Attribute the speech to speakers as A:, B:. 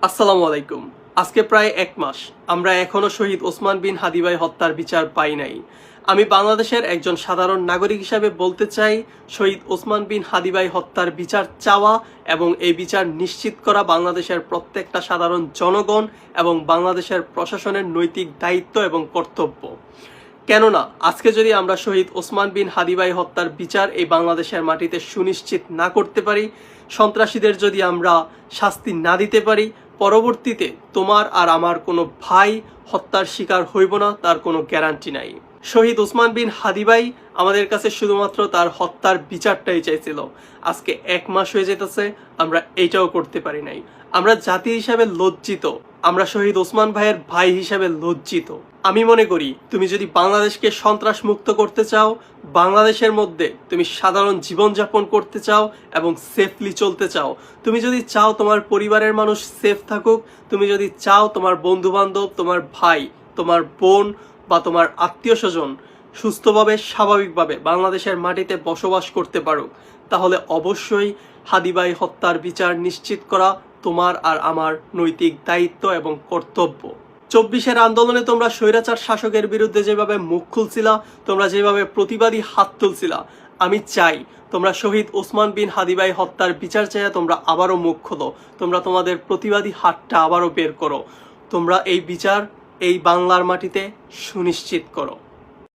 A: আসসালামু আলাইকুম। আজকে প্রায় ১ মাস আমরা এখনো শহীদ ওসমান বিন হাদি ভাই হত্যার বিচার পাই নাই। আমি বাংলাদেশের একজন সাধারণ নাগরিক হিসাবে বলতে চাই, শহীদ ওসমান বিন হাদি ভাই হত্যার বিচার চাওয়া এবং এই বিচার নিশ্চিত করা বাংলাদেশের প্রত্যেকটা সাধারণ জনগণ এবং বাংলাদেশের প্রশাসনের নৈতিক দায়িত্ব এবং কর্তব্য। কেননা আজকে যদি আমরা শহীদ ওসমান বিন হাদি ভাই হত্যার বিচার এই বাংলাদেশের মাটিতে সুনিশ্চিত না করতে পারি, সন্ত্রাসীদের যদি আমরা শাস্তি না দিতে পারি, পরবর্তীতে তোমার আর আমার কোনো ভাই হত্যার শিকার হইব না, তার কোনো গ্যারান্টি নাই। শহীদ ওসমান বিন হাদি ভাই আমাদের কাছে শুধুমাত্র তার হত্যার বিচারটাই চাইছিল। আজকে ১ মাস হয়ে যেতেছে, আমরা এইটাও করতে পারি নাই। আমরা জাতি হিসাবে লজ্জিত, আমরা শহীদ ওসমান ভাইয়ের ভাই হিসাবে লজ্জিত। আমি মনে করি তুমি যদি বাংলাদেশকে সন্ত্রাস মুক্ত করতে চাও, বাংলাদেশের মধ্যে তুমি সাধারণ জীবনযাপন করতে চাও এবং সেফলি চলতে চাও, তুমি যদি চাও তোমার পরিবারের মানুষ সেফ থাকুক, তুমি যদি চাও তোমার বন্ধু বান্ধব, তোমার ভাই, তোমার বোন বা তোমার আত্মীয় স্বজন সুস্থভাবে স্বাভাবিকভাবে বাংলাদেশের মাটিতে বসবাস করতে পারুক, তাহলে অবশ্যই হাদি ভাই হত্যার বিচার নিশ্চিত করা তোমার আর আমার নৈতিক দায়িত্ব এবং কর্তব্য। ২৪-এর আন্দোলনে তোমরা স্বৈরাচার শাসকের বিরুদ্ধে যেভাবে মুখ খুলছিলা, তোমরা যেভাবে প্রতিবাদী হাত তুলছিলা, আমি চাই তোমরা শহীদ ওসমান বিন হাদি ভাই হত্যার বিচার চাইয়া তোমরা আবারও মুখ খোলো, তোমরা তোমাদের প্রতিবাদী হাতটা আবারও বের করো, তোমরা এই বিচার এই বাংলার মাটিতে সুনিশ্চিত করো।